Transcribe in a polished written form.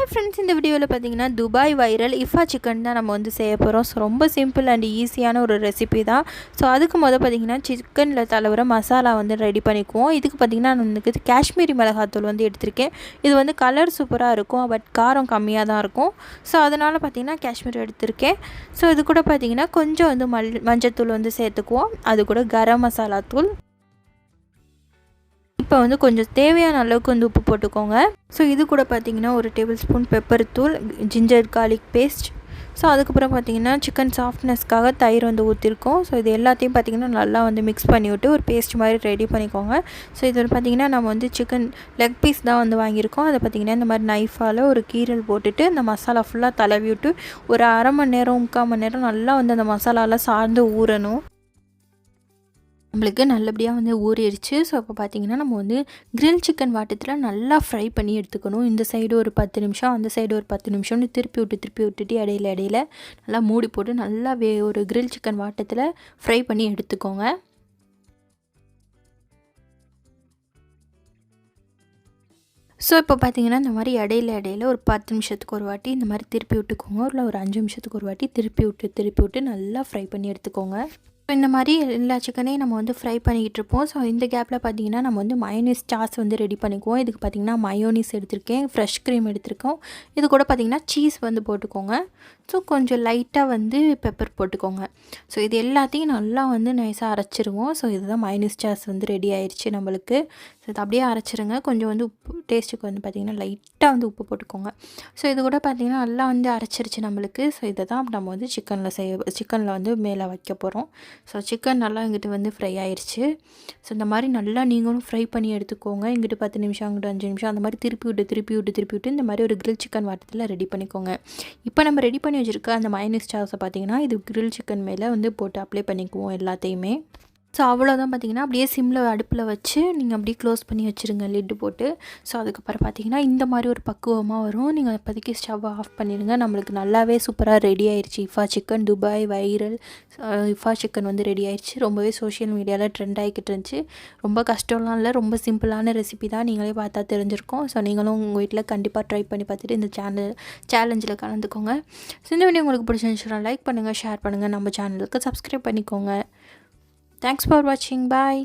Hi friends, இந்த வீடியோவில் பார்த்தீங்கன்னா துபாய் வைரல் இஃபா சிக்கன் தான் நம்ம வந்து செய்ய போகிறோம். ஸோ ரொம்ப சிம்பிள் அண்ட் ஈஸியான ஒரு ரெசிபி தான். ஸோ அதுக்கு பார்த்தீங்கன்னா சிக்கனில் தடவுற மசாலா வந்து ரெடி பண்ணிக்குவோம். இதுக்கு பார்த்தீங்கன்னா நான் வந்து காஷ்மீரி மிளகாத்தூள் வந்து எடுத்திருக்கேன். இது வந்து கலர் சூப்பராக இருக்கும், பட் காரம் கம்மியாக தான் இருக்கும். ஸோ அதனால் பார்த்தீங்கன்னா காஷ்மீரி எடுத்திருக்கேன். ஸோ இது கூட பார்த்தீங்கன்னா கொஞ்சம் வந்து மஞ்சத்தூள் வந்து சேர்த்துக்குவோம். அது கூட கரம் மசாலா தூள். இப்போ வந்து கொஞ்சம் தேவையான அளவுக்கு வந்து உப்பு போட்டுக்கோங்க. ஸோ இது கூட பார்த்திங்கன்னா ஒரு டேபிள் ஸ்பூன் பெப்பர் தூள், ஜிஞ்சர் கார்லிக் பேஸ்ட். ஸோ அதுக்கப்புறம் பார்த்திங்கன்னா சிக்கன் சாஃப்ட்னஸ்க்காக தயிர் வந்து ஊற்றிருக்கோம். ஸோ இது எல்லாத்தையும் பார்த்திங்கன்னா நல்லா வந்து மிக்ஸ் பண்ணி விட்டு ஒரு பேஸ்ட் மாதிரி ரெடி பண்ணிக்கோங்க. ஸோ இது பார்த்திங்கன்னா நம்ம வந்து சிக்கன் லெக் பீஸ் தான் வந்து வாங்கியிருக்கோம். அதை பார்த்திங்கன்னா இந்த மாதிரி நைஃபால் ஒரு கீரல் போட்டுட்டு இந்த மசாலா ஃபுல்லாக தடவி விட்டு ஒரு அரை மணி நேரம் 3/4 மணி நேரம் நல்லா வந்து அந்த மசாலாலாம் சார்ந்து ஊறணும். நம்மளுக்கு நல்லபடியாக வந்து ஊறிடுச்சு. ஸோ இப்போ பார்த்திங்கன்னா நம்ம வந்து கிரில் சிக்கன் வாட்டத்தில் நல்லா ஃப்ரை பண்ணி எடுத்துக்கணும். இந்த சைடு ஒரு 10 நிமிஷம், அந்த சைடு ஒரு 10 நிமிஷம்னு திருப்பி விட்டுட்டு இடையில நல்லா மூடி போட்டு நல்லா ஒரு கிரில் சிக்கன் வாட்டத்தில் ஃப்ரை பண்ணி எடுத்துக்கோங்க. ஸோ இப்போ பார்த்திங்கன்னா இந்த மாதிரி இடையில ஒரு 10 நிமிஷத்துக்கு ஒரு வாட்டி இந்த மாதிரி திருப்பி விட்டுக்கோங்க. இல்லை ஒரு 5 நிமிஷத்துக்கு ஒரு வாட்டி திருப்பி விட்டு நல்லா ஃப்ரை பண்ணி எடுத்துக்கோங்க. இந்த மாதிரி எல்லா சிக்கனையும் நம்ம வந்து ஃப்ரை பண்ணிக்கிட்டு இருப்போம். ஸோ இந்த கேப்பில் பார்த்திங்கன்னா நம்ம வந்து மயோனீஸ் சாஸ் வந்து ரெடி பண்ணிக்குவோம். இதுக்கு பார்த்திங்கன்னா மயோனீஸ் எடுத்திருக்கேன், ஃப்ரெஷ் க்ரீம் எடுத்திருக்கோம். இது கூட பார்த்திங்கன்னா சீஸ் வந்து போட்டுக்கோங்க. ஸோ கொஞ்சம் லைட்டாக வந்து பெப்பர் போட்டுக்கோங்க. ஸோ இது எல்லாத்தையும் நல்லா வந்து நைஸாக அரைச்சிருவோம். ஸோ இதுதான் மயோனீஸ் சாஸ் வந்து ரெடி ஆயிடுச்சு நம்மளுக்கு. ஸோ இது அப்படியே அரைச்சிருங்க. கொஞ்சம் வந்து உப்பு டேஸ்ட்டுக்கு வந்து பார்த்திங்கன்னா லைட்டாக வந்து உப்பு போட்டுக்கோங்க. ஸோ இது கூட பார்த்திங்கன்னா நல்லா வந்து அரைச்சிருச்சு நம்மளுக்கு. ஸோ இதை தான் நம்ம வந்து சிக்கனில் வந்து மேலே வைக்க போகிறோம். ஸோ சிக்கன் நல்லா இங்கிட்டு வந்து ஃப்ரை ஆயிடுச்சு. ஸோ இந்த மாதிரி நல்லா நீங்களும் ஃப்ரை பண்ணி எடுத்துக்கோங்க. இங்கிட்டு 10 நிமிஷம், அங்கிட்டு 5 நிமிஷம் அந்த மாதிரி திருப்பி விட்டு இந்த மாதிரி ஒரு கிரில் சிக்கன் வாட்டத்தில் ரெடி பண்ணிக்கோங்க. இப்போ நம்ம ரெடி பண்ணி வச்சுருக்க அந்த மயோனீஸ் சாஸை பார்த்திங்கன்னா இது கிரில் சிக்கன் மேலே வந்து போட்டு அப்ளை பண்ணிக்குவோம் எல்லாத்தையுமே. ஸோ அவ்வளோதான் பார்த்திங்கன்னா அப்படியே சிம்மில் அடுப்பில் வச்சு நீங்கள் அப்படியே க்ளோஸ் பண்ணி வச்சுருங்க லிட்டு போட்டு. ஸோ அதுக்கப்புறம் பார்த்திங்கன்னா இந்த மாதிரி ஒரு பக்குவமாக வரும். நீங்கள் இப்போதைக்கு ஸ்டவ்வை ஆஃப் பண்ணிடுங்க. நம்மளுக்கு நல்லாவே சூப்பராக ரெடி ஆயிடுச்சு இஃபா சிக்கன். துபாய் வைரல் இஃபா சிக்கன் வந்து ரெடி ஆயிடுச்சு. ரொம்பவே சோஷியல் மீடியாவில் ட்ரெண்ட் ஆகிக்கிட்டு இருந்துச்சு. ரொம்ப கஷ்டம்லாம் இல்லை, ரொம்ப சிம்பிளான ரெசிபி தான். நீங்களே பார்த்தா தெரிஞ்சிருக்கோம். ஸோ நீங்களும் உங்கள் வீட்டில் கண்டிப்பாக ட்ரை பண்ணி பார்த்துட்டு இந்த சேலஞ்சில் கலந்துக்கோங்க. ஸோ இந்த வீடியோ உங்களுக்கு பிடிச்சிருந்துச்சுன்னா லைக் பண்ணுங்கள், ஷேர் பண்ணுங்கள், நம்ம சேனலுக்கு சப்ஸ்கிரைப் பண்ணிக்கோங்க. Thanks for watching. Bye.